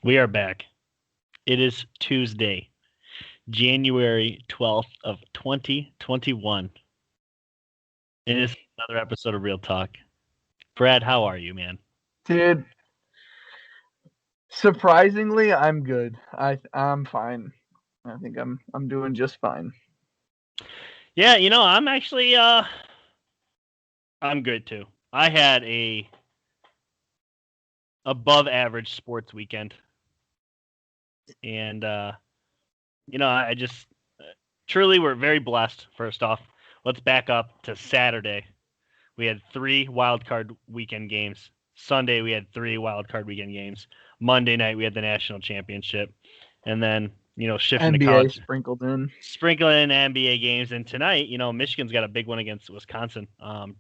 We are back. It is Tuesday, January 12th of 2021. And it's another episode of Real Talk. Brad, how are you, man? Dude, surprisingly, I'm good. I'm fine. I think I'm doing just fine. Yeah, I'm actually I'm good too. I had a above average sports weekend. And I just truly we're very blessed. First off, let's back up to Saturday. We had 3 wild card weekend games. Sunday we had 3 wild card weekend games. Monday night we had the national championship, and then shifting to NBA college, sprinkled in. sprinkling in NBA games. And tonight, Michigan's got a big one against Wisconsin,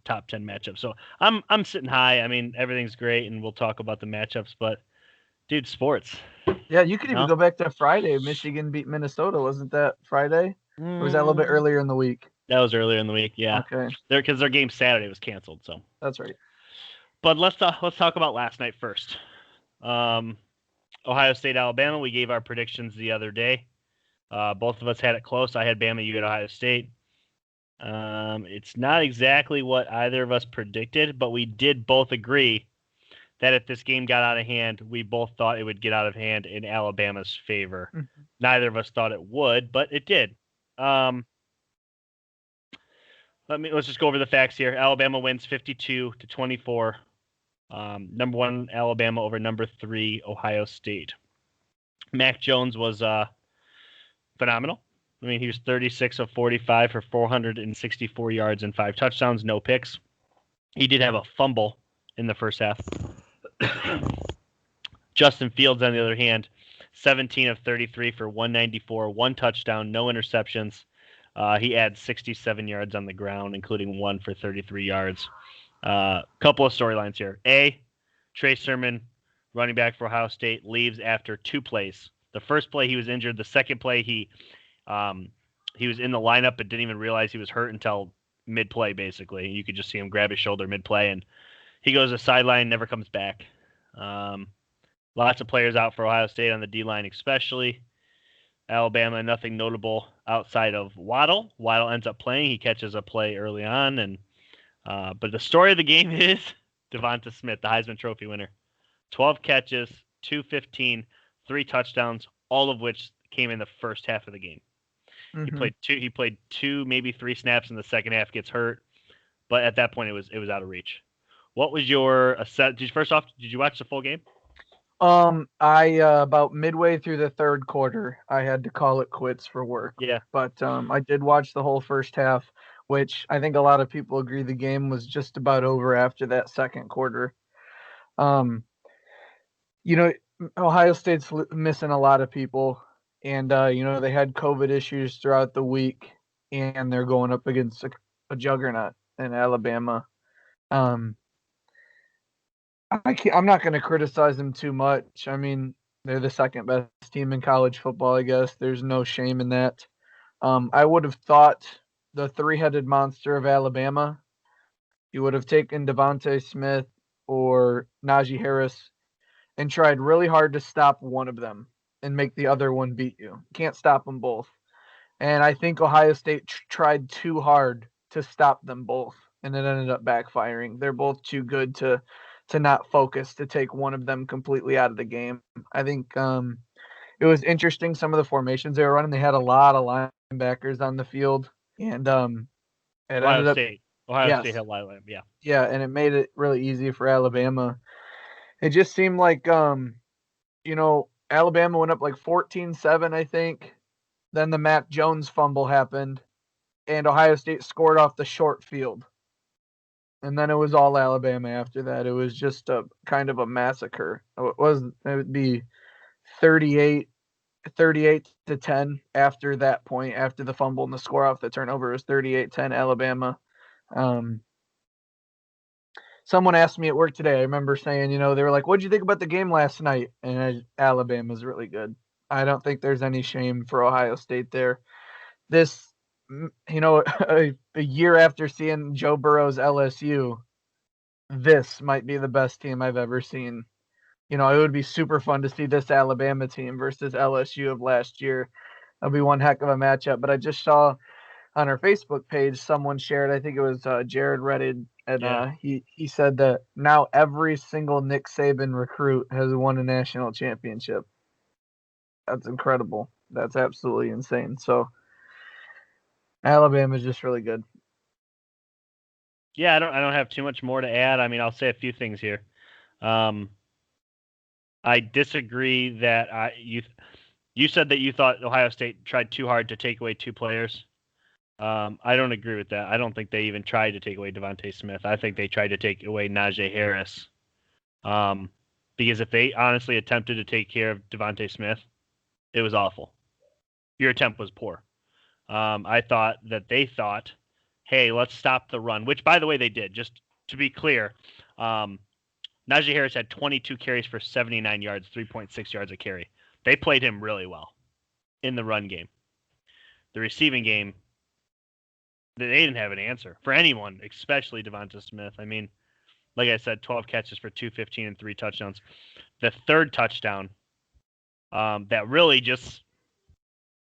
top 10 matchup. So I'm sitting high. I mean, everything's great, and we'll talk about the matchups. But dude, sports. Yeah, you could even No, go back to Friday. Michigan beat Minnesota. Wasn't that Friday? Or was that a little bit mm, earlier in the week? that was earlier in the week. Yeah, Okay, because their game Saturday was canceled. So, that's right. but let's talk about last night first. Um, Ohio State, Alabama. We gave our predictions the other day. Both of us had it close. I had Bama, you had Ohio State. It's not exactly what either of us predicted, but we did both agree that if this game got out of hand, we both thought it would get out of hand in Alabama's favor. Mhm. Neither of us thought it would, but it did. Um, let's just go over the facts here. Alabama wins 52-24. Number 1 Alabama over number 3 Ohio State. Mac Jones was phenomenal. I mean, he was 36 of 45 for 464 yards and 5 touchdowns, no picks. He did have a fumble in the first half. Justin Fields, on the other hand, 17 of 33 for 194, 1 touchdown, no interceptions. He had 67 yards on the ground, including 1 for 33 yards. Couple of storylines here. A, Trey Sermon, running back for Ohio State, leaves after 2 plays. The first play he was injured. The second play he was in the lineup but didn't even realize he was hurt until mid play. Basically, you could just see him grab his shoulder mid play, and he goes to sideline, never comes back. Lots of players out for Ohio State on the D line, especially. Alabama, nothing notable outside of Waddle. Waddle ends up playing. He catches a play early on, and but the story of the game is Devonta Smith, the Heisman Trophy winner. 12 catches, 215, 3 touchdowns, all of which came in the first half of the game. He Mhm. played two. He played 2, maybe 3 snaps in the second half. Gets hurt, but at that point, it was out of reach. What was your first off? Did you watch the full game? I about midway through the third quarter, I had to call it quits for work. Yeah, But I did watch the whole first half, which I think a lot of people agree the game was just about over after that second quarter. Um, you know, Ohio State's missing a lot of people, and they had COVID issues throughout the week, and they're going up against a juggernaut in Alabama. Um, I'm not going to criticize them too much. I mean, they're the second best team in college football, I guess. There's no shame in that. I would have thought the three-headed monster of Alabama, you would have taken Devontae Smith or Najee Harris and tried really hard to stop one of them and make the other one beat you. Can't stop them both. And I think Ohio State tried too hard to stop them both, and it ended up backfiring. They're both too good to not focus to take one of them completely out of the game. I think it was interesting some of the formations they were running. They had a lot of linebackers on the field, and it Ohio ended up State. Ohio State yes, had Lyle. Yeah, and it made it really easy for Alabama. It just seemed like Alabama went up like 14-7, I think. Then the Matt Jones fumble happened, and Ohio State scored off the short field. And then it was all Alabama after that. It was just a kind of a massacre. It would be 38 to 10 after that point, after the fumble and the score off the turnover. It was 38-10 Alabama. Um, Someone asked me at work today. I remember saying, they were like, "What'd you think about the game last night?" And Alabama's really good. I don't think there's any shame for Ohio State there. This, a year after seeing Joe Burrow's LSU, this might be the best team I've ever seen. it would be super fun to see this Alabama team versus LSU of last year. That'll be one heck of a matchup. But I just saw on our Facebook page someone shared, I think it was Jared Reddit, and Yeah. he said that now every single Nick Saban recruit has won a national championship. That's incredible. That's absolutely insane. So Alabama's just really good. Yeah, I don't have too much more to add. I mean, I'll say a few things here. I disagree that you said that you thought Ohio State tried too hard to take away two players. I don't agree with that. I don't think they even tried to take away Devontae Smith. I think they tried to take away Najee Harris. Because if they honestly attempted to take care of Devontae Smith, it was awful. Your attempt was poor. I thought that they thought, hey, let's stop the run, which, by the way, they did. Just to be clear, Najee Harris had 22 carries for 79 yards, 3.6 yards a carry. They played him really well in the run game. The receiving game, they didn't have an answer for anyone, especially Devonta Smith. I mean, like I said, 12 catches for 215 and 3 touchdowns. The third touchdown, that really just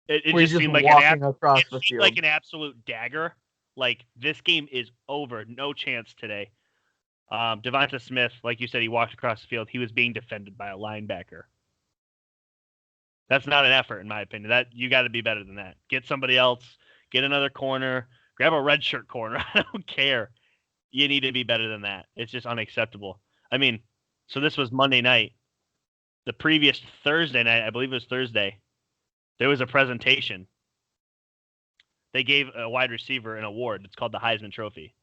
it just seemed like an absolute dagger. Like, this game is over. No chance today. Devonta Smith, like you said, he walked across the field. He was being defended by a linebacker. That's not an effort, in my opinion. That you got to be better than that. Get somebody else. Get another corner. Grab a red shirt corner. I don't care. You need to be better than that. It's just unacceptable. I mean, so this was Monday night. The previous Thursday night, I believe it was Thursday, there was a presentation. They gave a wide receiver an award. It's called the Heisman Trophy.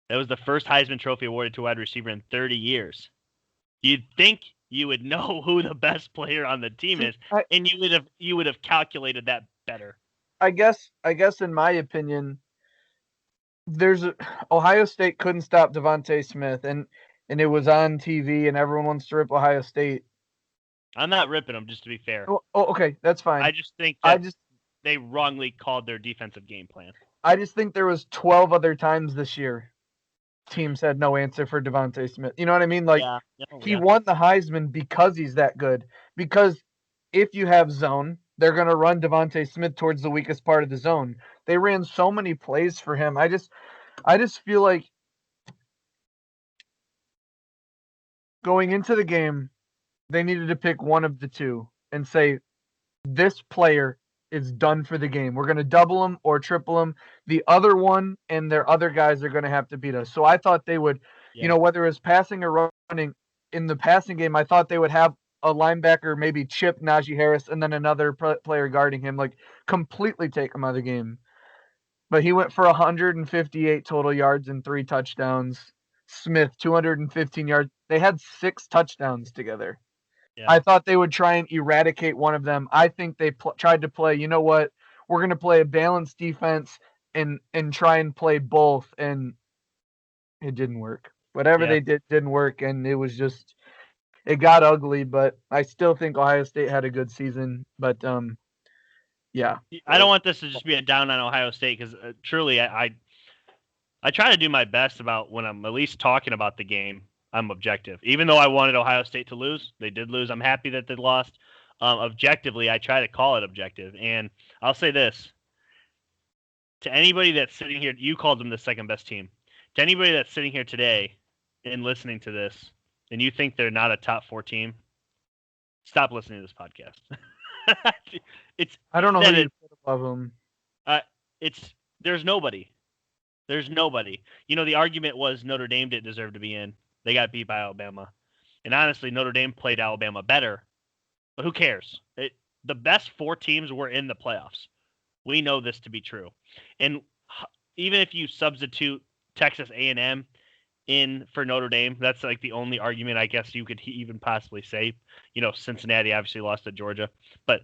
That was the first Heisman Trophy awarded to a wide receiver in 30 years. You'd think you would know who the best player on the team is, and you would have calculated that better. I guess in my opinion, Ohio State couldn't stop Devontae Smith, and it was on TV, and everyone wants to rip Ohio State. I'm not ripping them, just to be fair. Oh, okay, that's fine. I just think that they wrongly called their defensive game plan. I just think there was 12 other times this year teams had no answer for Devontae Smith. You know what I mean? Like, he won the Heisman because he's that good. Because if you have zone, they're going to run Devontae Smith towards the weakest part of the zone. They ran so many plays for him. I just feel like going into the game, they needed to pick one of the two and say, this player is done for the game. We're going to double him or triple him. The other one and their other guys are going to have to beat us. So I thought they would, whether it was passing or running, in the passing game, I thought they would have a linebacker maybe chip Najee Harris and then another player guarding him, like completely take him out of the game. But he went for 158 total yards and 3 touchdowns. Smith, 215 yards. They had 6 touchdowns together. Yeah. I thought they would try and eradicate one of them. I think they tried to play, you know what, we're going to play a balanced defense and try and play both, and it didn't work. Whatever they did didn't work, and it was just, it got ugly, but I still think Ohio State had a good season. But, yeah. I don't want this to just be a down on Ohio State because truly I try to do my best about when I'm at least talking about the game. I'm objective. Even though I wanted Ohio State to lose, they did lose. I'm happy that they lost. Objectively, I try to call it objective. And I'll say this. To anybody that's sitting here, you called them the second best team. To anybody that's sitting here today and listening to this, and you think they're not a top 4 team, stop listening to this podcast. I don't know who you put above them. There's nobody. There's nobody. The argument was Notre Dame didn't deserve to be in. They got beat by Alabama. And honestly, Notre Dame played Alabama better. But who cares? The best 4 teams were in the playoffs. We know this to be true. And even if you substitute Texas A&M in for Notre Dame, that's like the only argument I guess you could even possibly say. Cincinnati obviously lost to Georgia. But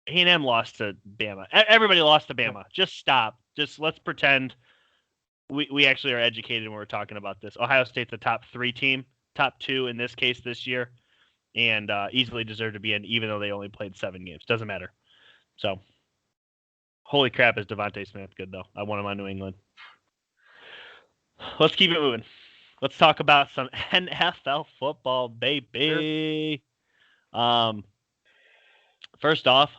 A&M lost to Bama. Everybody lost to Bama. Just stop. Just let's pretend we actually are educated when we're talking about this. Ohio State's a top 3 team, top 2 in this case this year, and easily deserve to be in, even though they only played 7 games. Doesn't matter. So, holy crap, is Devontae Smith good, though. I want him on New England. Let's keep it moving. Let's talk about some NFL football, Sure. baby. First off,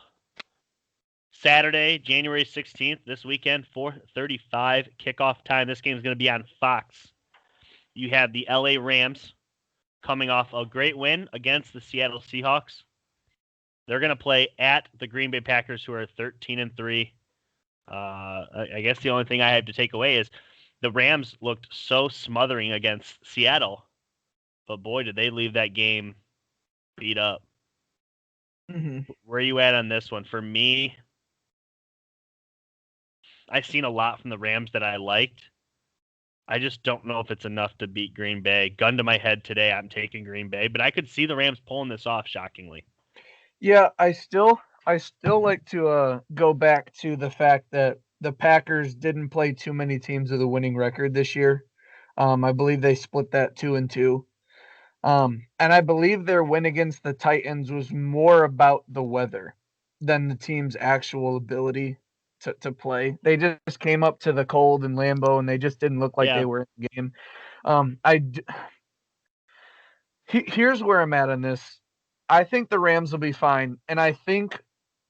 Saturday, January 16th, this weekend, 4:35 kickoff time. This game is going to be on Fox. You have the LA Rams coming off a great win against the Seattle Seahawks. They're going to play at the Green Bay Packers, who are 13-3. I guess the only thing I have to take away is the Rams looked so smothering against Seattle, but boy, did they leave that game beat up. Mm-hmm. Where are you at on this one? For me, I've seen a lot from the Rams that I liked. I just don't know if it's enough to beat Green Bay. Gun to my head today, I'm taking Green Bay, but I could see the Rams pulling this off shockingly. Yeah, I still like to go back to the fact that the Packers didn't play too many teams with a winning record this year. I believe they split that 2-2. And I believe their win against the Titans was more about the weather than the team's actual ability to play. They just came up to the cold in Lambeau and they just didn't look like Yeah. they were in the game. Here's where I'm at on this. I think the Rams will be fine, and I think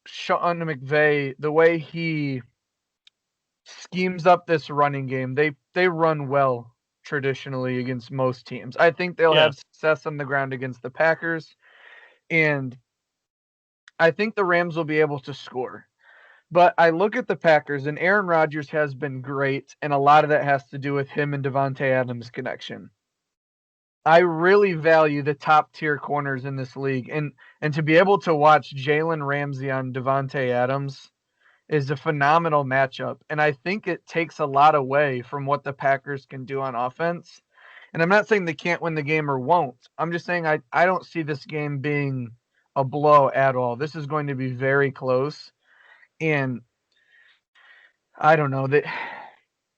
Sean McVay, the way he schemes up this running game, they run well traditionally against most teams. I think they'll have success on the ground against the Packers, and I think the Rams will be able to score. But I look at the Packers, and Aaron Rodgers has been great, and a lot of that has to do with him and Davante Adams' connection. I really value the top tier corners in this league, and to be able to watch Jalen Ramsey on Davante Adams is a phenomenal matchup, and I think it takes a lot away from what the Packers can do on offense. And I'm not saying they can't win the game or won't. I'm just saying I don't see this game being a blow at all. This is going to be very close, and I don't know that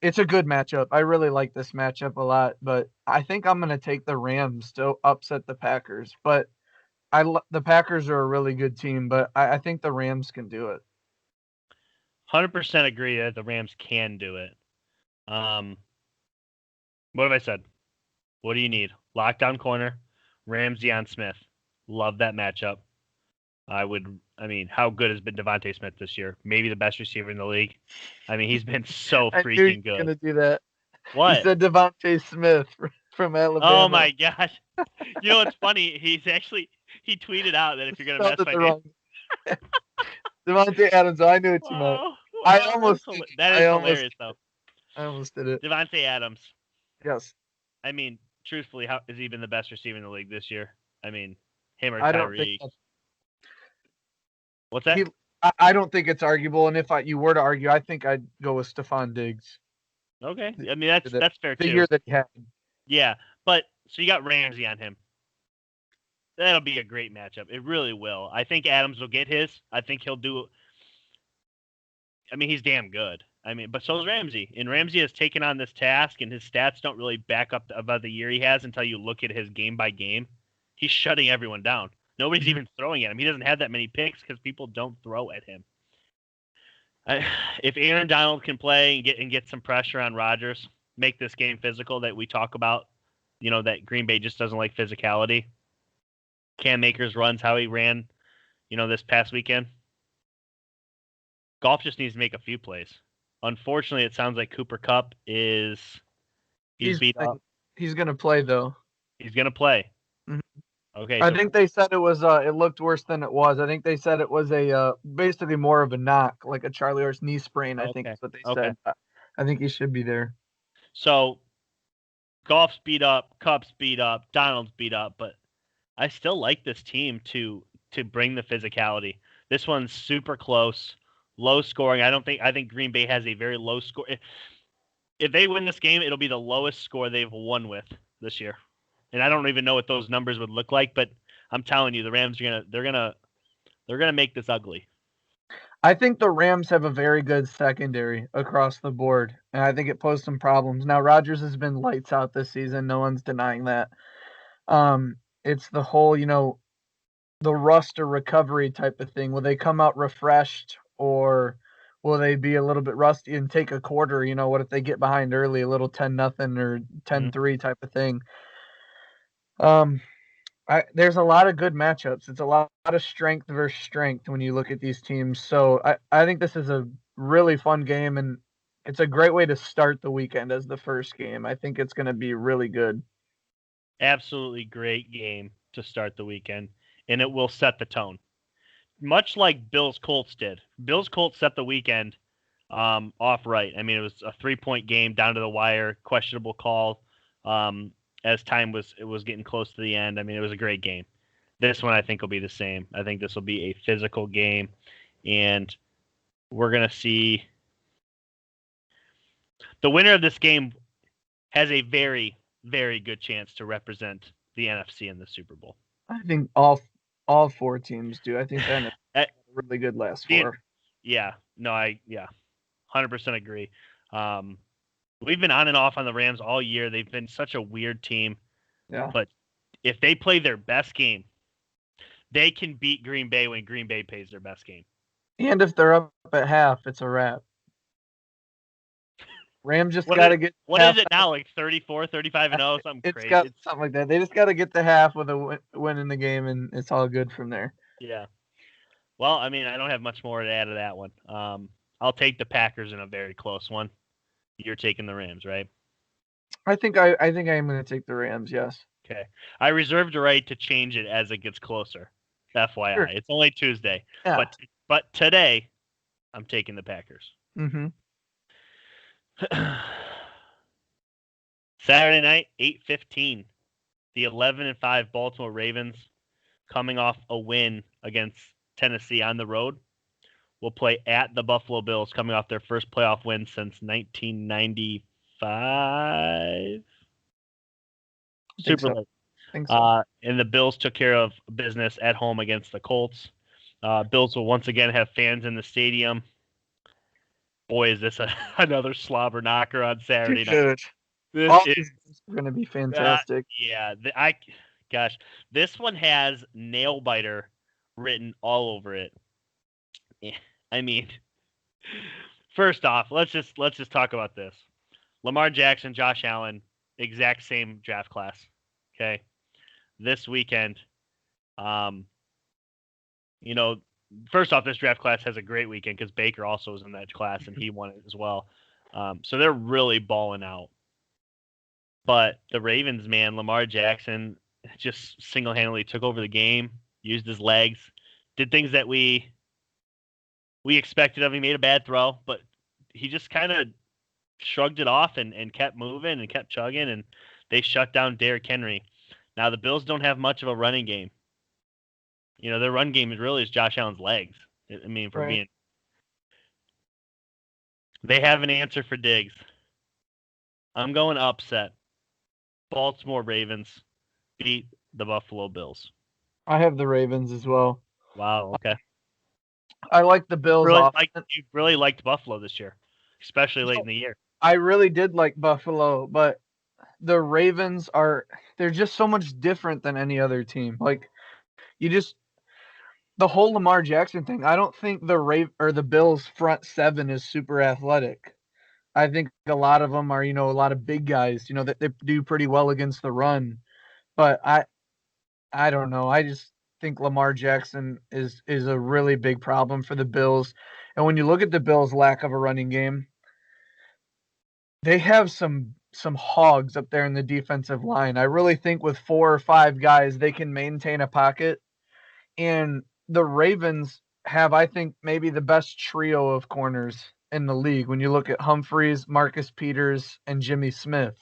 it's a good matchup. I really like this matchup a lot, but I think I'm going to take the Rams to upset the Packers. But the Packers are a really good team, but I think the Rams can do it. 100% agree that the Rams can do it. What have I said? What do you need? Lockdown corner, Ramsey on Smith. Love that matchup. How good has been Devontae Smith this year? Maybe the best receiver in the league. I mean, he's been so I knew freaking you were good. going to do that. What? You said Devontae Smith from Alabama. Oh my gosh! You know what's funny? He tweeted out that if you're gonna mess my name, Devontae Adams. I knew what you meant. I almost did. That is hilarious though. I almost did it. Devontae Adams. Yes. I mean, truthfully, how has he been the best receiver in the league this year? I mean, him or I don't think Tyreek. What's that? I don't think it's arguable, and if you were to argue, I think I'd go with Stephon Diggs. Okay, I mean that's fair too. The year that he had. Yeah, but so you got Ramsey on him. That'll be a great matchup. It really will. I think Adams will get his. I think he'll do. I mean, he's damn good. I mean, but so is Ramsey. And Ramsey has taken on this task, and his stats don't really back up about the year he has until you look at his game by game. He's shutting everyone down. Nobody's even throwing at him. He doesn't have that many picks because people don't throw at him. If Aaron Donald can play and get some pressure on Rodgers, make this game physical that we talk about, that Green Bay just doesn't like physicality. Cam Akers runs how he ran, this past weekend. Goff just needs to make a few plays. Unfortunately, it sounds like Cooper Kupp he's beat up. He's going to play, though. He's going to play. Mm-hmm. Okay. I think they said it was. It looked worse than it was. I think they said it was basically more of a knock, like a Charlie Horse knee sprain. I think is what they said. I think he should be there. So, Goff's beat up, Kupp's beat up, Donald's beat up, but I still like this team to bring the physicality. This one's super close, low scoring. I think Green Bay has a very low score. If they win this game, it'll be the lowest score they've won with this year. And I don't even know what those numbers would look like, but I'm telling you, the Rams are gonna make this ugly. I think the Rams have a very good secondary across the board, and I think it posed some problems. Now Rodgers has been lights out this season; no one's denying that. It's the whole, the rust or recovery type of thing. Will they come out refreshed, or will they be a little bit rusty and take a quarter? What if they get behind early, a little 10-0 or 10-3 type of thing? There's a lot of good matchups. It's a lot of strength versus strength when you look at these teams. So I think this is a really fun game, and it's a great way to start the weekend as the first game. I think it's going to be really good. Absolutely great game to start the weekend, and it will set the tone. Much like Bills-Colts did. Bills-Colts set the weekend off right. I mean, it was a 3-point game down to the wire, questionable call as time was getting close to the end. I mean, it was a great game. This one I think will be the same. I think this will be a physical game, and we're going to see the winner of this game has a very, very good chance to represent the NFC in the Super Bowl. I think all 4 teams do. I think that is really good last 4. Yeah. No, 100% agree. We've been on and off on the Rams all year. They've been such a weird team. Yeah. But if they play their best game, they can beat Green Bay when Green Bay plays their best game. And if they're up at half, it's a wrap. Rams just got to get. What is it now? Like 34, 35-0, something crazy. Got something like that. They just got to get the half with a win in the game, and it's all good from there. Yeah. Well, I mean, I don't have much more to add to that one. I'll take the Packers in a very close one. You're taking the Rams, right? I think I am going to take the Rams. Yes. Okay. I reserve the right to change it as it gets closer. FYI, sure. It's only Tuesday, yeah. but today, I'm taking the Packers. Mm-hmm. Saturday night, 8:15. The 11-5 Baltimore Ravens, coming off a win against Tennessee on the road, will play at the Buffalo Bills, coming off their first playoff win since 1995. Super late. I think so. And the Bills took care of business at home against the Colts. Bills will once again have fans in the stadium. Boy, is this another slobber knocker on Saturday night. This is going to be fantastic. This one has nail biter written all over it. I mean, first off, let's just talk about this. Lamar Jackson, Josh Allen, exact same draft class. Okay, this weekend, first off, this draft class has a great weekend because Baker also was in that class and he won it as well. So they're really balling out. But the Ravens, man, Lamar Jackson just single-handedly took over the game, used his legs, did things that we expected of him. He made a bad throw, but he just kind of shrugged it off and kept moving and kept chugging, and they shut down Derrick Henry. Now, the Bills don't have much of a running game. Their run game is Josh Allen's legs. I mean, they have an answer for Diggs. I'm going upset. Baltimore Ravens beat the Buffalo Bills. I have the Ravens as well. Wow, okay. I like the Bills. You really liked Buffalo this year, especially late in the year. I really did like Buffalo, but the Ravens they're just so much different than any other team. Like, the whole Lamar Jackson thing, I don't think the Bills front seven is super athletic. I think a lot of them are, a lot of big guys, that they do pretty well against the run. But I don't know. I just think Lamar Jackson is a really big problem for the Bills. And when you look at the Bills' lack of a running game, they have some hogs up there in the defensive line. I really think with 4 or 5 guys, they can maintain a pocket. And the Ravens have, I think, maybe the best trio of corners in the league when you look at Humphreys, Marcus Peters, and Jimmy Smith.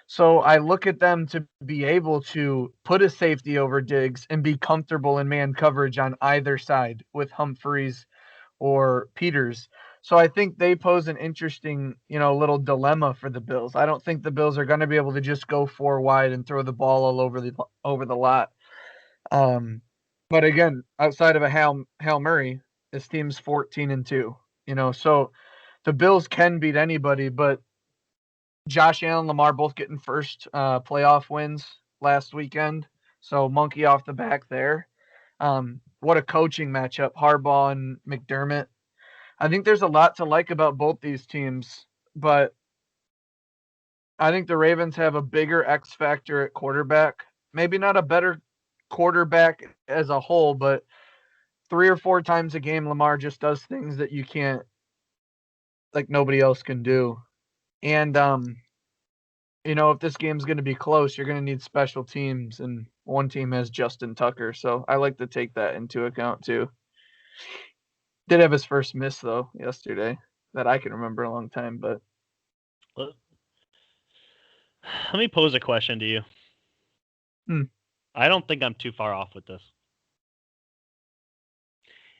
So I look at them to be able to put a safety over Diggs and be comfortable in man coverage on either side with Humphreys or Peters. So I think they pose an interesting, little dilemma for the Bills. I don't think the Bills are going to be able to just go 4 wide and throw the ball all over the lot. But again, outside of a Hail Murray, this team's 14-2. So the Bills can beat anybody, but Josh Allen, Lamar both getting first playoff wins last weekend. So monkey off the back there. What a coaching matchup, Harbaugh and McDermott. I think there's a lot to like about both these teams, but I think the Ravens have a bigger X factor at quarterback. Maybe not a better quarterback as a whole, but 3 or 4 times a game, Lamar just does things that you can't, like nobody else can do. And, if this game's going to be close, you're going to need special teams, and one team has Justin Tucker. So I like to take that into account too. Did have his first miss, though, yesterday that I can remember a long time, but. Let me pose a question to you. I don't think I'm too far off with this.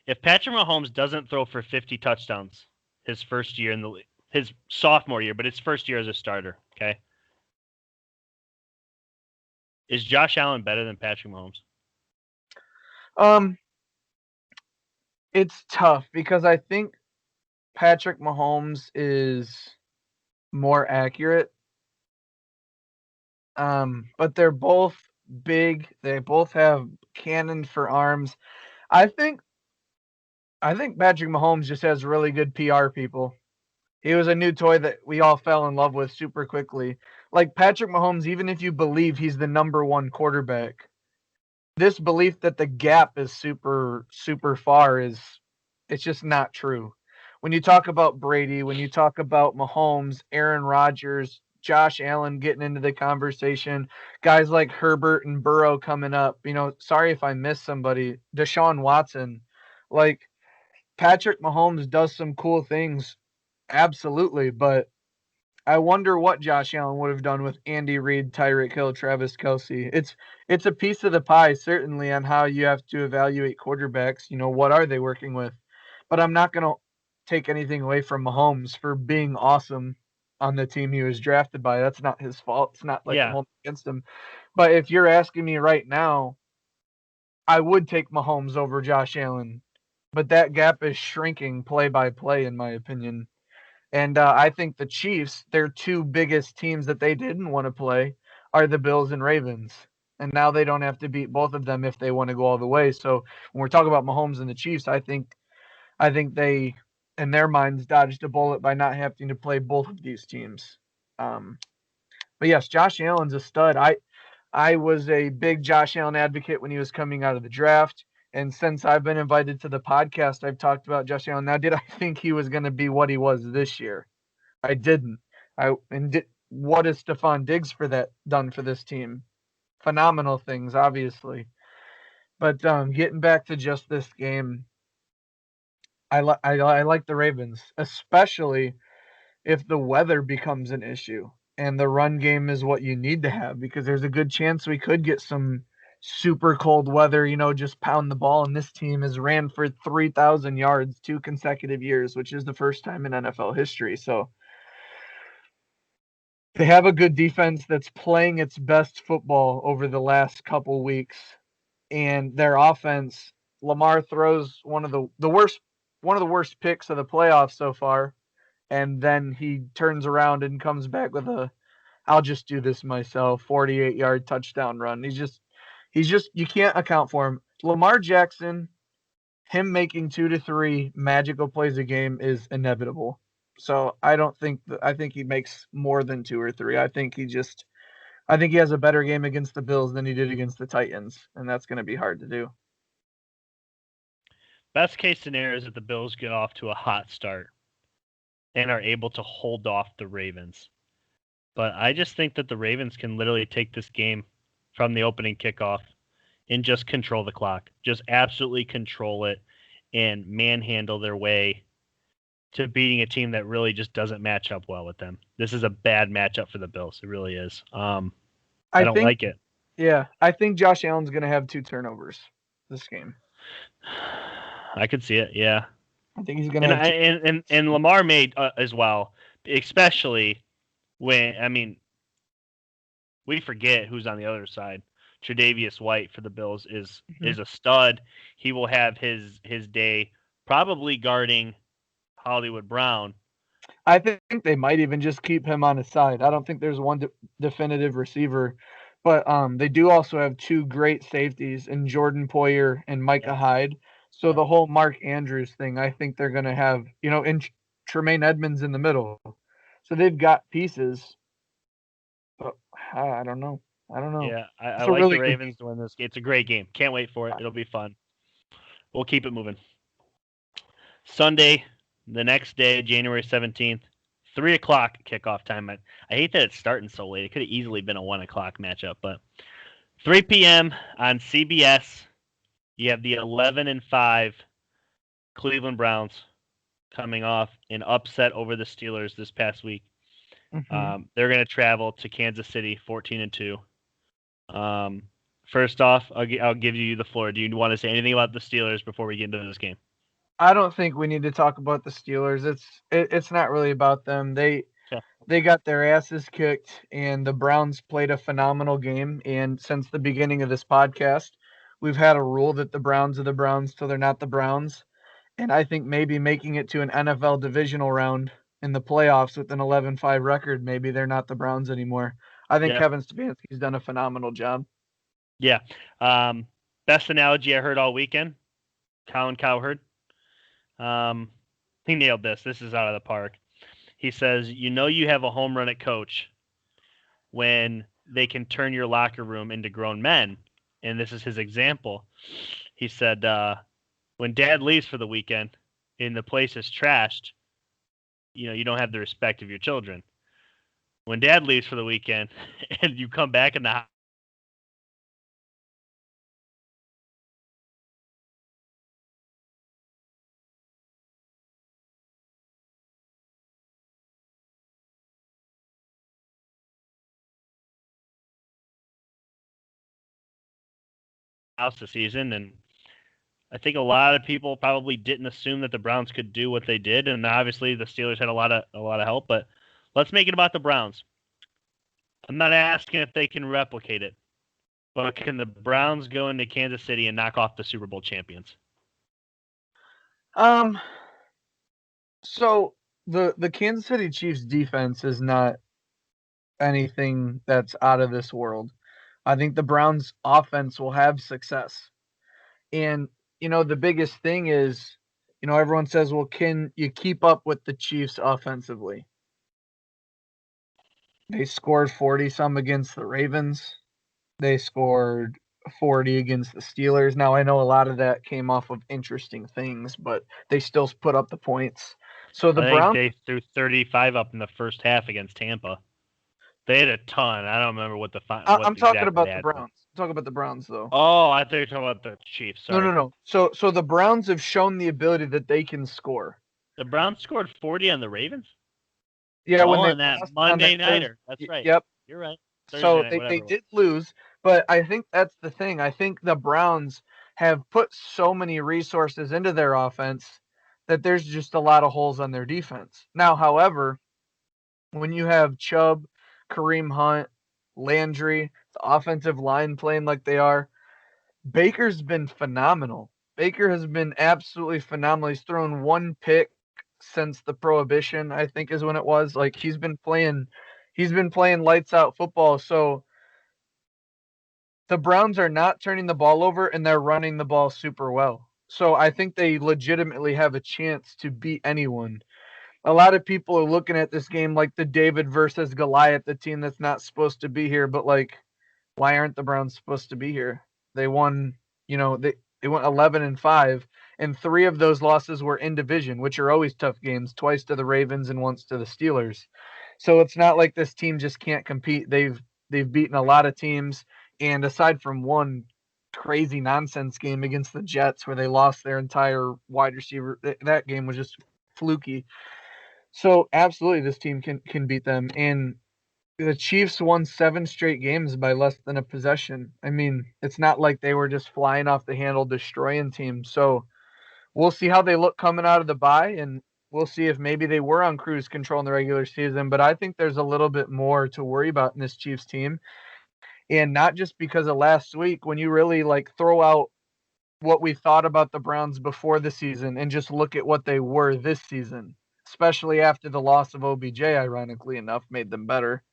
If Patrick Mahomes doesn't throw for 50 touchdowns his first year his sophomore year, but his first year as a starter, okay? Is Josh Allen better than Patrick Mahomes? It's tough because I think Patrick Mahomes is more accurate. But they're both big. They both have cannon for arms. I think Patrick Mahomes just has really good PR people. He was a new toy that we all fell in love with super quickly. Like Patrick Mahomes, even if you believe he's the number one quarterback, this belief that the gap is super, super far it's just not true. When you talk about Brady, when you talk about Mahomes, Aaron Rodgers, Josh Allen getting into the conversation, guys like Herbert and Burrow coming up, sorry if I missed somebody, Deshaun Watson, like Patrick Mahomes does some cool things, absolutely, but I wonder what Josh Allen would have done with Andy Reid, Tyreek Hill, Travis Kelce. It's a piece of the pie, certainly, on how you have to evaluate quarterbacks. What are they working with? But I'm not going to take anything away from Mahomes for being awesome on the team he was drafted by. That's not his fault. It's not like I'm holding against him. But if you're asking me right now, I would take Mahomes over Josh Allen. But that gap is shrinking play by play, in my opinion. And I think the Chiefs, their two biggest teams that they didn't want to play, are the Bills and Ravens. And now they don't have to beat both of them if they want to go all the way. So when we're talking about Mahomes and the Chiefs, I think they, in their minds, dodged a bullet by not having to play both of these teams. But yes, Josh Allen's a stud. I was a big Josh Allen advocate when he was coming out of the draft. And since I've been invited to the podcast, I've talked about Josh Allen. Now, did I think he was going to be what he was this year? I didn't. What has Stephon Diggs done for this team? Phenomenal things, obviously. But getting back to just this game, I like the Ravens, especially if the weather becomes an issue and the run game is what you need to have, because there's a good chance we could get some super cold weather, just pound the ball. And this team has ran for 3,000 yards 2 consecutive years, which is the first time in NFL history. So they have a good defense that's playing its best football over the last couple weeks. And their offense, Lamar throws one of the worst picks of the playoffs so far. And then he turns around and comes back with I'll just do this myself, 48-yard touchdown run. He's just you can't account for him. Lamar Jackson, him making 2 to 3 magical plays a game is inevitable. So I think he makes more than 2 or 3. I think he has a better game against the Bills than he did against the Titans, and that's going to be hard to do. Best case scenario is that the Bills get off to a hot start and are able to hold off the Ravens. But I just think that the Ravens can literally take this game from the opening kickoff and just control the clock. Just absolutely control it and manhandle their way to beating a team that really just doesn't match up well with them. This is a bad matchup for the Bills. It really is. I don't like it. Yeah, I think Josh Allen's going to have 2 turnovers this game. I could see it, yeah. I think he's going to and Lamar made as well, especially when, we forget who's on the other side. Tre'Davious White for the Bills is a stud. He will have his day probably guarding Hollywood Brown. I think they might even just keep him on his side. I don't think there's one definitive receiver, but they do also have 2 great safeties in Jordan Poyer and Micah Hyde. So the whole Mark Andrews thing, I think they're going to have, and Tremaine Edmonds in the middle. So they've got pieces, but I don't know. Yeah, I It's a like the really good Ravens to win this game. It's a great game. Can't wait for it. It'll be fun. We'll keep it moving. Sunday, the next day, January 17th, 3 o'clock kickoff time. I hate that it's starting so late. It could have easily been a 1 o'clock matchup, but 3 p.m. on CBS, you have the 11-5 Cleveland Browns coming off an upset over the Steelers this past week. They're going to travel to Kansas City, 14-2. First off, I'll give you the floor. Do you want to say anything about the Steelers before we get into this game? I don't think we need to talk about the Steelers. It's not really about them. They got their asses kicked, and the Browns played a phenomenal game. And since the beginning of this podcast, we've had a rule that the Browns are the Browns till they're not the Browns. And I think maybe making it to an NFL divisional round in the playoffs with an 11-5 record, maybe they're not the Browns anymore. I think Kevin Stefanski's done a phenomenal job. Yeah. Best analogy I heard all weekend, Colin Cowherd. He nailed this. This is out of the park. He says, you have a home run at coach when they can turn your locker room into grown men. And this is his example. He said, when dad leaves for the weekend and the place is trashed, you don't have the respect of your children. When dad leaves for the weekend and you come back in the house this season, and I think a lot of people probably didn't assume that the Browns could do what they did, and obviously the Steelers had a lot of help. But let's make it about the Browns. I'm not asking if they can replicate it, but can the Browns go into Kansas City and knock off the Super Bowl champions? So the Kansas City Chiefs defense is not anything that's out of this world. I think the Browns offense will have success. And the biggest thing is, everyone says, well, can you keep up with the Chiefs offensively? They scored 40 some against the Ravens. They scored 40 against the Steelers. Now, I know a lot of that came off of interesting things, but they still put up the points. So the Browns, they threw 35 up in the first half against Tampa. They had a ton. I don't remember what the I'm talking about the Browns. I'm talking about the Browns, though. Oh, I thought you were talking about the Chiefs. Sorry. No. So the Browns have shown the ability that they can score. The Browns scored 40 on the Ravens? Yeah, when they on that Monday nighter. That's right. Yep. You're right. So they did lose, but I think that's the thing. I think the Browns have put so many resources into their offense that there's just a lot of holes on their defense. Now, however, when you have Chubb, Kareem Hunt, Landry, the offensive line playing like they are, Baker's been phenomenal. Baker has been absolutely phenomenal. He's thrown one pick since the prohibition, I think is when it was. Like he's been playing lights out football. So the Browns are not turning the ball over and they're running the ball super well. So I think they legitimately have a chance to beat anyone. A lot of people are looking at this game like the David versus Goliath, the team that's not supposed to be here, but like why aren't the Browns supposed to be here? They won, they went 11-5, and 3 of those losses were in division, which are always tough games, twice to the Ravens and once to the Steelers. So it's not like this team just can't compete. They've beaten a lot of teams, and aside from one crazy nonsense game against the Jets where they lost their entire wide receiver, that game was just fluky. So absolutely this team can beat them, and the Chiefs won 7 straight games by less than a possession. I mean, it's not like they were just flying off the handle destroying teams. So we'll see how they look coming out of the bye, and we'll see if maybe they were on cruise control in the regular season. But I think there's a little bit more to worry about in this Chiefs team. And not just because of last week, when you really throw out what we thought about the Browns before the season and just look at what they were this season, especially after the loss of OBJ, ironically enough, made them better.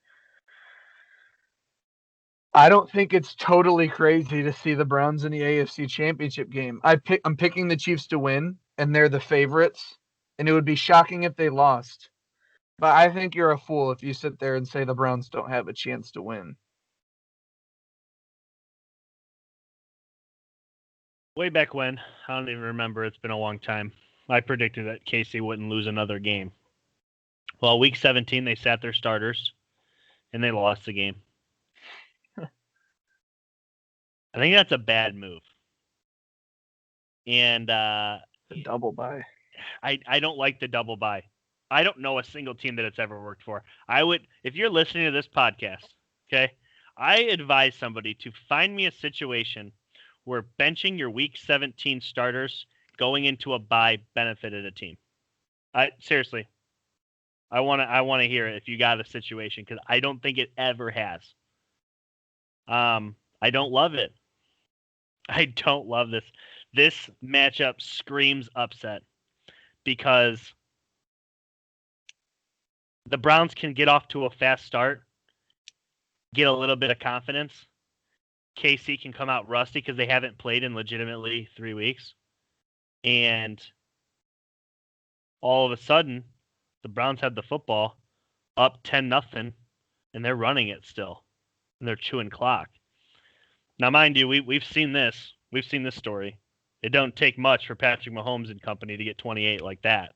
I don't think it's totally crazy to see the Browns in the AFC Championship game. I'm picking the Chiefs to win, and they're the favorites, and it would be shocking if they lost. But I think you're a fool if you sit there and say the Browns don't have a chance to win. Way back when, I don't even remember. It's been a long time. I predicted that KC wouldn't lose another game. Well, week 17, they sat their starters, and they lost the game. I think that's a bad move. And The double bye. I don't like the double bye. I don't know a single team that it's ever worked for. I would, if you're listening to this podcast, okay, I advise somebody to find me a situation where benching your week 17 starters going into a bye benefited a team. Seriously, I want to hear it if you got a situation, because I don't think it ever has. I don't love it. I don't love this. This matchup screams upset because the Browns can get off to a fast start, get a little bit of confidence. KC can come out rusty because they haven't played in legitimately 3 weeks. And all of a sudden, the Browns have the football up 10-0, and they're running it still. And they're chewing clock. Now, mind you, we've seen this. We've seen this story. It don't take much for Patrick Mahomes and company to get 28 like that.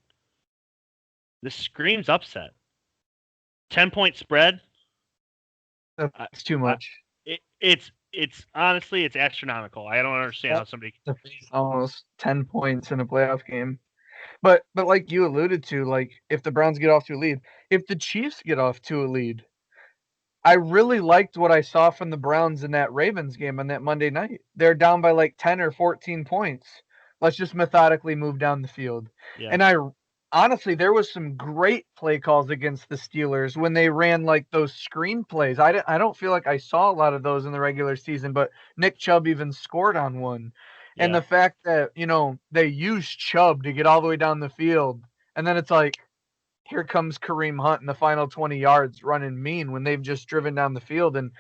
This screams upset. 10-point spread. That's too much. It's honestly, it's astronomical. I don't understand how somebody. Almost 10 points in a playoff game. But like you alluded to, like if the Browns get off to a lead, if the Chiefs get off to a lead, I really liked what I saw from the Browns in that Ravens game on that Monday night. They're down by like 10 or 14 points. Let's just methodically move down the field. Yeah. And I honestly, there was some great play calls against the Steelers when they ran like those screen plays. I don't feel like I saw a lot of those in the regular season, but Nick Chubb even scored on one. And Yeah. the fact that, they used Chubb to get all the way down the field, and then it's like, here comes Kareem Hunt in the final 20 yards running mean when they've just driven down the field. And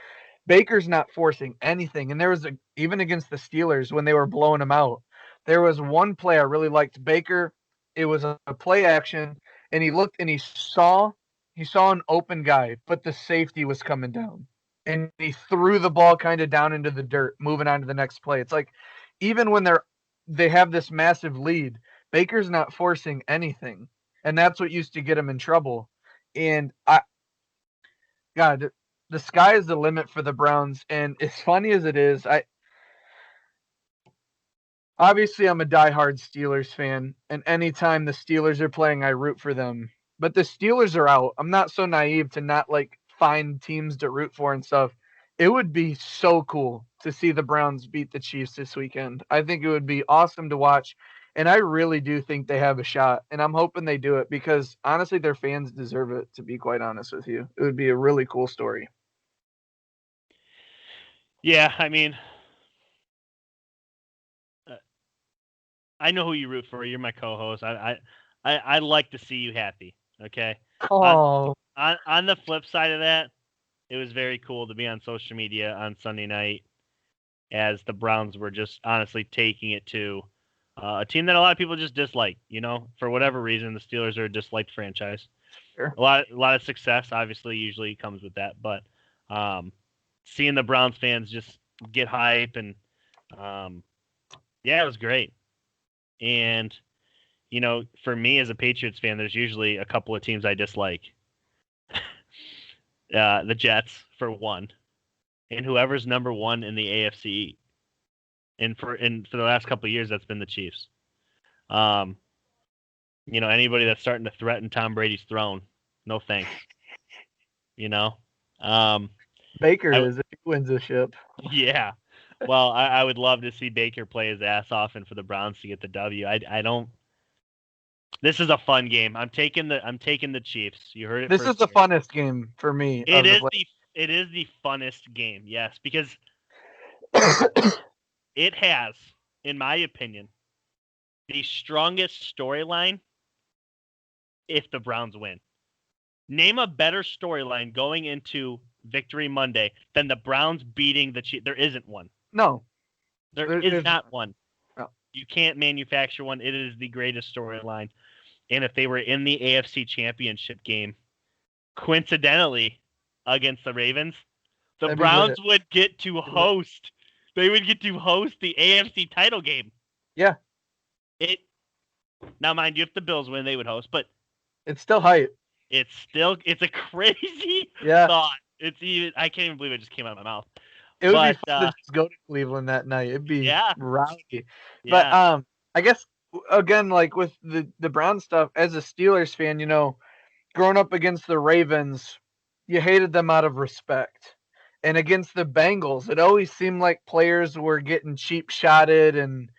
Baker's not forcing anything. And there was even against the Steelers when they were blowing them out, there was one play I really liked. Baker, it was a play action, and he looked and he saw an open guy, but the safety was coming down. And he threw the ball kind of down into the dirt, moving on to the next play. It's like even when they have this massive lead, Baker's not forcing anything. And that's what used to get him in trouble. And God, the sky is the limit for the Browns. And as funny as it is, obviously I'm a diehard Steelers fan, and anytime the Steelers are playing, I root for them. But the Steelers are out. I'm not so naive to not like find teams to root for and stuff. It would be so cool to see the Browns beat the Chiefs this weekend. I think it would be awesome to watch. And I really do think they have a shot. And I'm hoping they do it because honestly, their fans deserve it, to be quite honest with you. It would be a really cool story. Yeah, I mean, I know who you root for. You're my co-host. I like to see you happy. Okay. Oh, On the flip side of that, it was very cool to be on social media on Sunday night as the Browns were just honestly taking it to a team that a lot of people just dislike. For whatever reason, the Steelers are a disliked franchise. sure. A lot of success obviously usually comes with that, but seeing the Browns fans just get hype and yeah, it was great. And for me as a Patriots fan, there's usually a couple of teams I dislike. The Jets for one, and whoever's number one in the AFC. And for the last couple of years, that's been the Chiefs. Anybody that's starting to threaten Tom Brady's throne, no thanks. Baker is if he wins the ship. Yeah. Well, I would love to see Baker play his ass off and for the Browns to get the W. I don't. This is a fun game. I'm taking the Chiefs. You heard it. This is the funnest game for me. It is the funnest game. Yes, because it has, in my opinion, the strongest storyline if the Browns win. Name a better storyline going into victory Monday than the Browns beating the Chiefs. There isn't one. No. There is There's not one. no. You can't manufacture one. It is the greatest storyline. And if they were in the AFC Championship game, coincidentally, against the Ravens, the That'd be Browns lit. would get to host. They would get to host the AFC title game. Yeah. Now, mind you, if the Bills win, they would host, but It's still hype. it's a crazy Yeah. thought. I can't even believe it just came out of my mouth. It would be But fun to just go to Cleveland that night. It'd be yeah, rowdy. But yeah, I guess again, like with the Brown stuff, as a Steelers fan, growing up against the Ravens, you hated them out of respect. And against the Bengals, it always seemed like players were getting cheap shotted and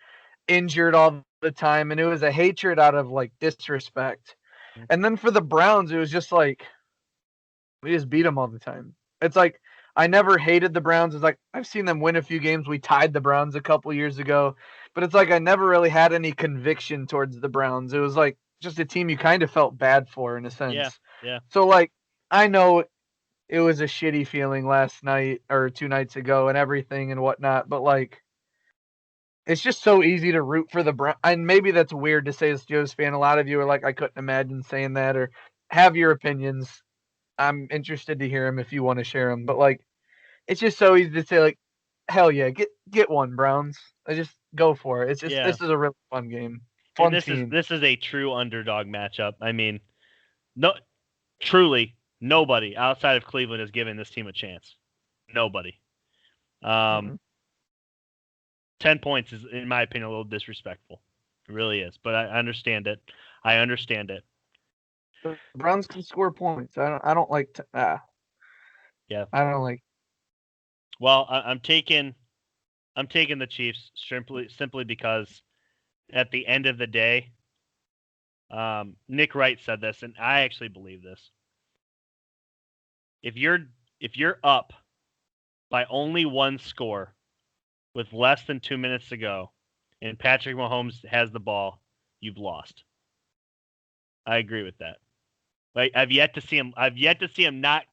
injured all the time, and it was a hatred out of like disrespect. And then for the Browns, it was just like we just beat them all the time. It's like I never hated the Browns. It's like I've seen them win a few games. We tied the Browns a couple years ago, but it's like I never really had any conviction towards the Browns. It was like just a team you kind of felt bad for in a yeah, sense. yeah. So like I know it was a shitty feeling last night or 2 nights ago and everything and whatnot, but like it's just so easy to root for the Browns. And maybe that's weird to say as a Steelers fan. A lot of you are like, I couldn't imagine saying that or have your opinions. I'm interested to hear them if you want to share them. But like, it's just so easy to say like, hell yeah, get one Browns. I just go for it. It's just Yeah. this is a really fun game, And fun team. this is a true underdog matchup. I mean, no, truly nobody outside of Cleveland has given this team a chance. Nobody. 10 points is, in my opinion, a little disrespectful. It really is. But I understand it. I understand it. The Browns can score points. I don't like. Yeah. I don't like. Well, I'm taking the Chiefs simply because at the end of the day, Nick Wright said this, and I actually believe this. If you're up by only one score with less than 2 minutes to go, and Patrick Mahomes has the ball, you've lost. I agree with that. Like I've yet to see him not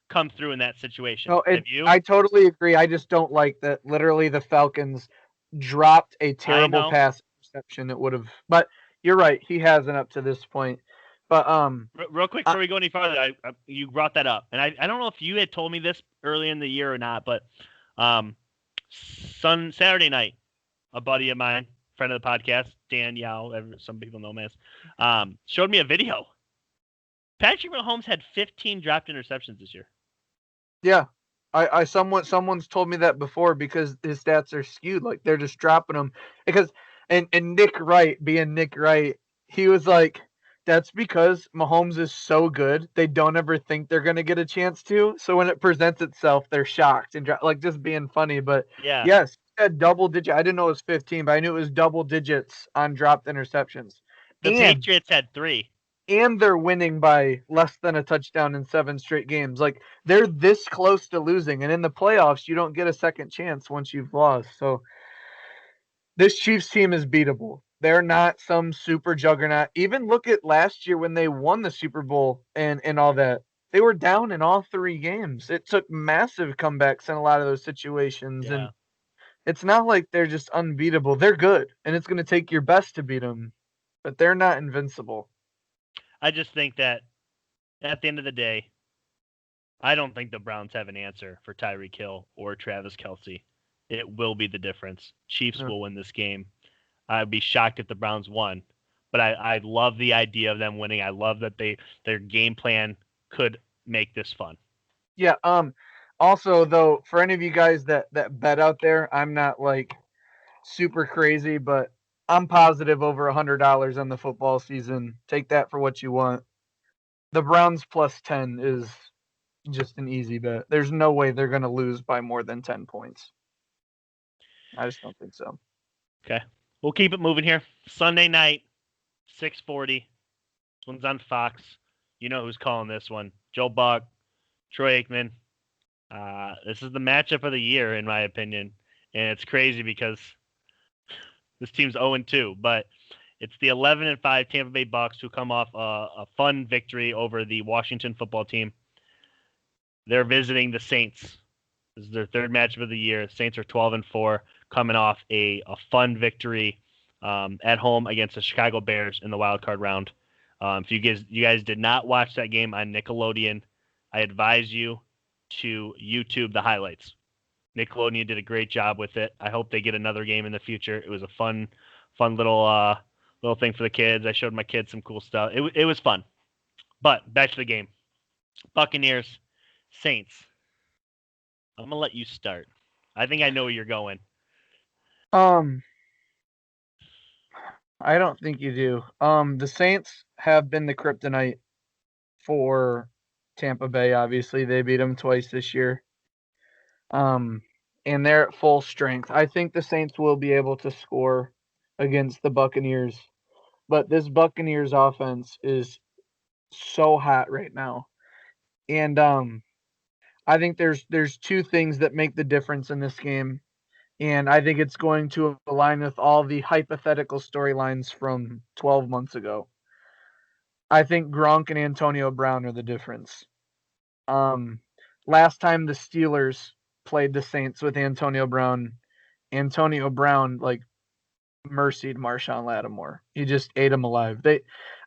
come through in that situation. No, Have you? I totally agree. I just don't like that. Literally, the Falcons dropped a terrible pass interception. It would have, but you're right. He hasn't up to this point. But real quick before we go any farther, you brought that up, and I don't know if you had told me this early in the year or not, but Saturday night, a buddy of mine, friend of the podcast, Dan Yao, some people know him as, showed me a video. Patrick Mahomes had 15 dropped interceptions this year. Yeah, someone's told me that before because his stats are skewed. Like they're just dropping them because and Nick Wright being Nick Wright, he was like, that's because Mahomes is so good they don't ever think they're gonna get a chance to. So when it presents itself, they're shocked and like just being funny. But yeah, yes, he had double digit. I didn't know it was 15, but I knew it was double digits on dropped interceptions. The Patriots had 3. And they're winning by less than a touchdown in 7 straight games. Like they're this close to losing, and in the playoffs, you don't get a second chance once you've lost. So this Chiefs team is beatable. They're not some super juggernaut. Even look at last year when they won the Super Bowl and all that. They were down in all 3 games. It took massive comebacks in a lot of those situations, and it's not like they're just unbeatable. They're good, and it's going to take your best to beat them, but they're not invincible. I just think that at the end of the day, I don't think the Browns have an answer for Tyreek Hill or Travis Kelce. It will be the difference. Chiefs will win this game. I'd be shocked if the Browns won, but I love the idea of them winning. I love that their game plan could make this fun. Yeah. Also, though, for any of you guys that bet out there, I'm not like super crazy, but I'm positive over $100 on the football season. Take that for what you want. The Browns plus 10 is just an easy bet. There's no way they're going to lose by more than 10 points. I just don't think so. Okay. We'll keep it moving here. Sunday night, 6:40. This one's on Fox. You know who's calling this one. Joe Buck, Troy Aikman. This is the matchup of the year, in my opinion. And it's crazy because this team's 0-2, but it's the 11-5 Tampa Bay BUCS who come off a fun victory over the Washington football team. They're visiting the Saints. This is their third matchup of the year. The Saints are 12-4, coming off a fun victory at home against the Chicago Bears in the wild card round. If you guys did not watch that game on Nickelodeon, I advise you to YouTube the highlights. Nickelodeon did a great job with it. I hope they get another game in the future. It was a fun little thing for the kids. I showed my kids some cool stuff. It was fun. But back to the game. Buccaneers, Saints. I'm gonna let you start. I think I know where you're going. I don't think you do. The Saints have been the kryptonite for Tampa Bay. Obviously, they beat them twice this year. And they're at full strength. I think the Saints will be able to score against the Buccaneers, but this Buccaneers offense is so hot right now. And I think there's two things that make the difference in this game. And I think it's going to align with all the hypothetical storylines from 12 months ago. I think Gronk and Antonio Brown are the difference. Last time the Steelers played the Saints with Antonio Brown like mercied Marshawn Lattimore. He just ate him alive.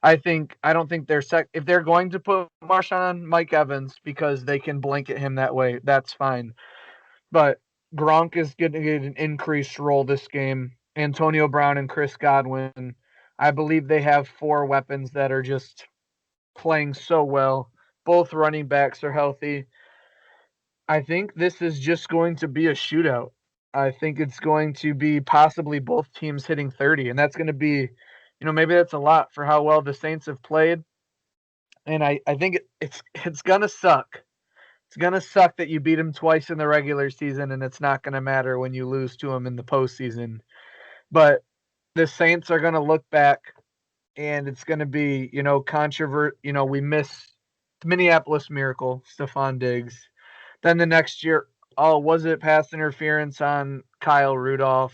I don't think they're if they're going to put Marshawn on Mike Evans because they can blanket him that way, that's fine. But Gronk is going to get an increased role this game. Antonio Brown and Chris Godwin, I believe they have 4 weapons that are just playing so well. Both running backs are healthy. I think this is just going to be a shootout. I think it's going to be possibly both teams hitting 30, and that's going to be, maybe that's a lot for how well the Saints have played. And I think it's going to suck. It's going to suck that you beat them twice in the regular season, and it's not going to matter when you lose to them in the postseason. But the Saints are going to look back, and it's going to be, we miss the Minneapolis Miracle, Stephon Diggs. Then the next year, was it pass interference on Kyle Rudolph?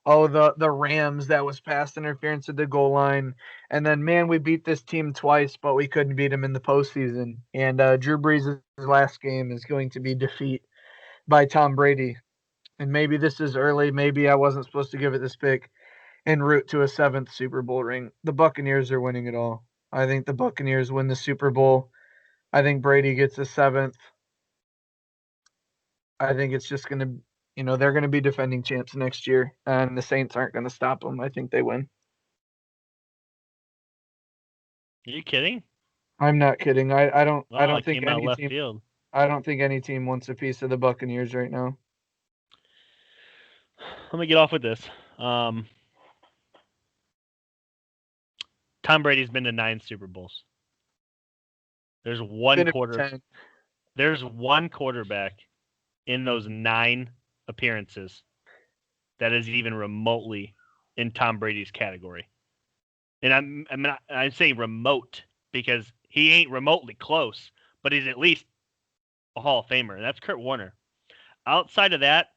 The Rams, that was pass interference at the goal line. And then, man, we beat this team twice, but we couldn't beat them in the postseason. And Drew Brees' last game is going to be defeat by Tom Brady. And maybe this is early. Maybe I wasn't supposed to give it this pick en route to a 7th Super Bowl ring. The Buccaneers are winning it all. I think the Buccaneers win the Super Bowl. I think Brady gets a 7th. I think it's just going to, they're going to be defending champs next year, and the Saints aren't going to stop them. I think they win. Are you kidding? I'm not kidding. I don't think any left team. Field. I don't think any team wants a piece of the Buccaneers right now. Let me get off with this. Tom Brady's been to 9 Super Bowls. There's one There's one quarterback in those 9 appearances that is even remotely in Tom Brady's category. And I'm saying remote because he ain't remotely close, but he's at least a Hall of Famer, and that's Kurt Warner. Outside of that,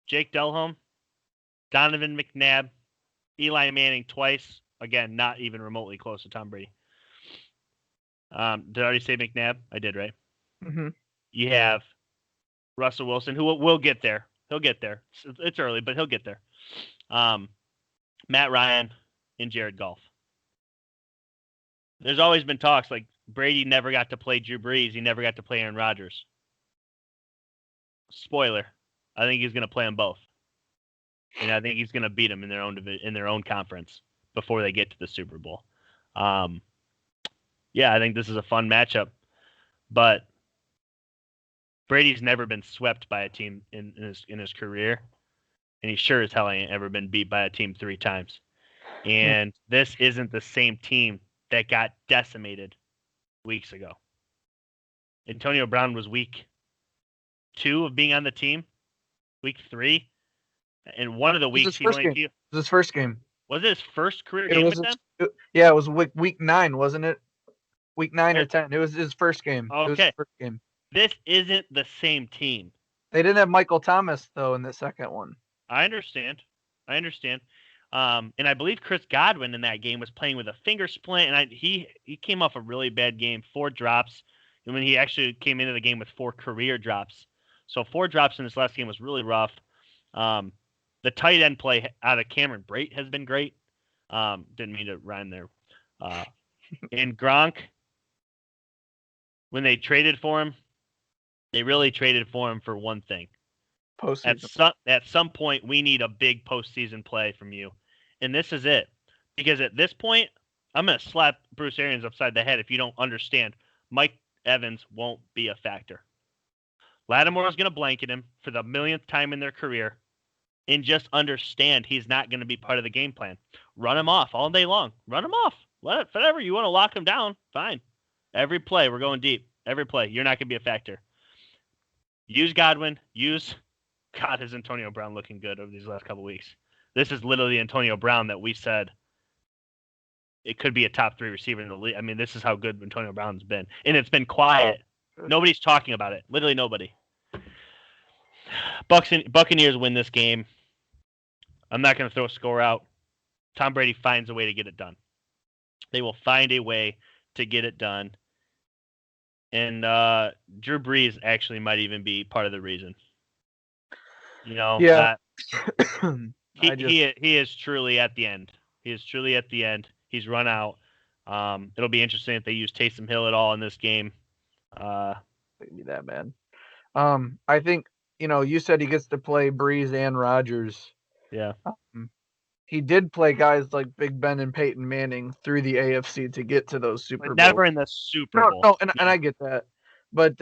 Jake Delhomme, Donovan McNabb, Eli Manning twice. Again, not even remotely close to Tom Brady. Did I already say McNabb? I did, right? Mm-hmm. You have Russell Wilson, who will get there. He'll get there. It's early, but he'll get there. Matt Ryan and Jared Goff. There's always been talks like Brady never got to play Drew Brees. He never got to play Aaron Rodgers. Spoiler, I think he's going to play them both. And I think he's going to beat them in their own conference before they get to the Super Bowl. Yeah, I think this is a fun matchup. But Brady's never been swept by a team in his career, and he sure as hell ain't ever been beat by a team 3 times. And this isn't the same team that got decimated weeks ago. Antonio Brown was week 2 of being on the team, week 3, and one of the weeks he went. It was his first game. Was it his first career game with them? Yeah, it was week 9, wasn't it? Week 9 or 10. It was his first game. Okay. It was his first game. This isn't the same team. They didn't have Michael Thomas, though, in the second one. I understand. And I believe Chris Godwin in that game was playing with a finger splint, and he came off a really bad game, 4 drops. And when he actually came into the game with 4 career drops. So 4 drops in this last game was really rough. The tight end play out of Cameron Brate has been great. Didn't mean to rhyme there. And Gronk, when they traded for him, they really traded for him for one thing. Postseason. At some point, we need a big postseason play from you. And this is it. Because at this point, I'm going to slap Bruce Arians upside the head if you don't understand. Mike Evans won't be a factor. Lattimore is going to blanket him for the millionth time in their career. And just understand he's not going to be part of the game plan. Run him off all day long. Run him off. Whatever. You want to lock him down, fine. Every play, we're going deep. Every play, you're not going to be a factor. Use Godwin. God, is Antonio Brown looking good over these last couple weeks. This is literally Antonio Brown that we said it could be a top 3 receiver in the league. I mean, this is how good Antonio Brown's been. And it's been quiet. Nobody's talking about it. Literally nobody. Buccaneers win this game. I'm not going to throw a score out. Tom Brady finds a way to get it done. They will find a way to get it done. And Drew Brees actually might even be part of the reason. Yeah. He is truly at the end. He is truly at the end. He's run out. It'll be interesting if they use Taysom Hill at all in this game. Maybe that bad. I think, you said he gets to play Brees and Rodgers. Yeah. He did play guys like Big Ben and Peyton Manning through the AFC to get to those Super Bowls. Never in the Super Bowl. No, and I get that. But,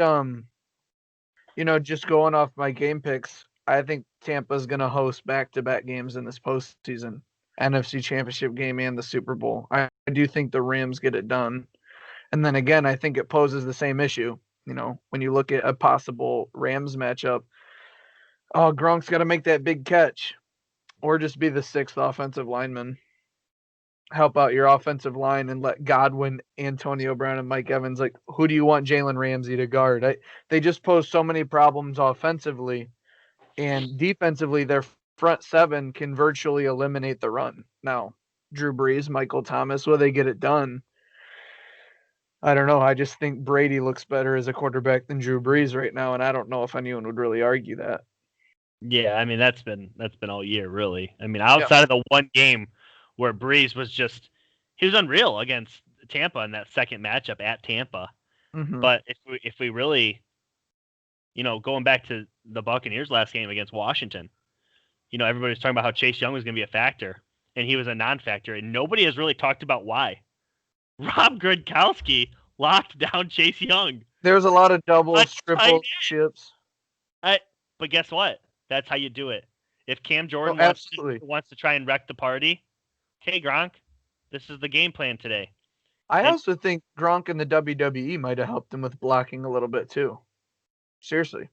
just going off my game picks, I think Tampa's going to host back-to-back games in this postseason. NFC Championship game and the Super Bowl. I do think the Rams get it done. And then again, I think it poses the same issue. When you look at a possible Rams matchup, Gronk's got to make that big catch or just be the 6th offensive lineman. Help out your offensive line and let Godwin, Antonio Brown, and Mike Evans, who do you want Jalen Ramsey to guard? They just pose so many problems offensively, and defensively, their front 7 can virtually eliminate the run. Now, Drew Brees, Michael Thomas, will they get it done? I don't know. I just think Brady looks better as a quarterback than Drew Brees right now, and I don't know if anyone would really argue that. Yeah, I mean that's been all year, really. I mean, outside of the one game where Brees was he was unreal against Tampa in that second matchup at Tampa. Mm-hmm. But if we really, going back to the Buccaneers last game against Washington, everybody was talking about how Chase Young was going to be a factor, and he was a non-factor, and nobody has really talked about why. Rob Gronkowski locked down Chase Young. There's a lot of doubles, triples, chips. But guess what? That's how you do it. If Cam Jordan wants to try and wreck the party, hey, Gronk, this is the game plan today. I also think Gronk and the WWE might have helped him with blocking a little bit too. Seriously.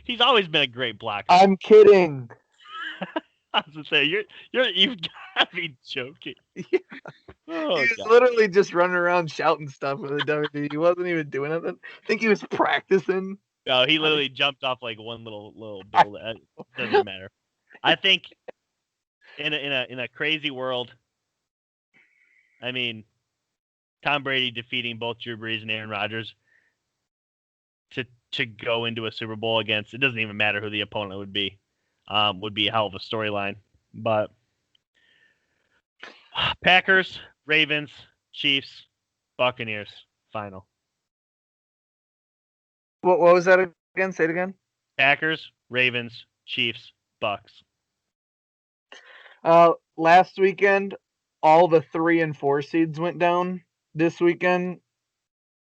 He's always been a great blocker. I'm kidding. I was gonna say you've got to be joking. Yeah. Oh, he was literally just running around shouting stuff with the WWE. He wasn't even doing anything. I think he was practicing. No, he literally jumped off one little bull. It doesn't matter. I think in a crazy world, I mean, Tom Brady defeating both Drew Brees and Aaron Rodgers to go into a Super Bowl against, it doesn't even matter who the opponent would be a hell of a storyline. But Packers, Ravens, Chiefs, Buccaneers, final. What was that again? Say it again. Packers, Ravens, Chiefs, Bucks. Last weekend, all the 3 and 4 seeds went down. This weekend,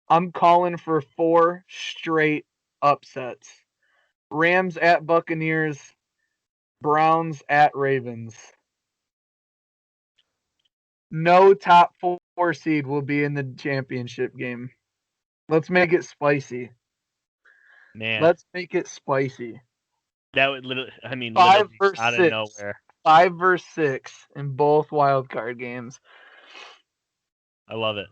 I'm calling for 4 straight upsets. Rams at Buccaneers, Browns at Ravens. No top 4 seed will be in the championship game. Let's make it spicy. Man. Let's make it spicy. That would literally, 5 versus out 6. of nowhere. 5 versus 6 in both wild card games. I love it.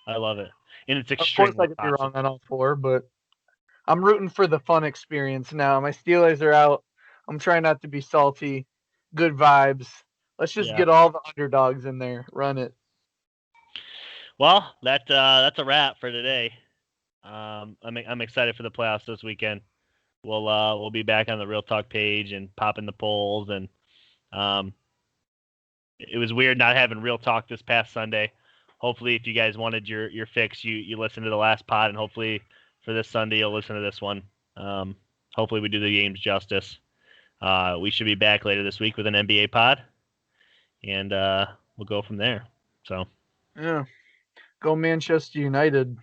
And it's Of extremely course I could be wrong on all 4, but I'm rooting for the fun experience now. My Steelers are out. I'm trying not to be salty. Good vibes. Let's just get all the underdogs in there. Run it. Well, that's a wrap for today. I'm excited for the playoffs this weekend. We'll be back on the Real Talk page and popping the polls, and it was weird not having Real Talk this past Sunday. Hopefully, if you guys wanted your fix, you listened to the last pod, and hopefully for this Sunday you'll listen to this one. Hopefully we do the games justice. We should be back later this week with an NBA pod, and we'll go from there. So Yeah. Go Manchester United.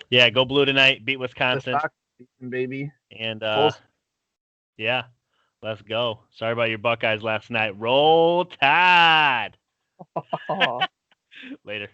yeah, go blue tonight. Beat The Wisconsin, soccer season, baby. and Full yeah, let's go. Sorry about your Buckeyes last night. Roll Tide. Later.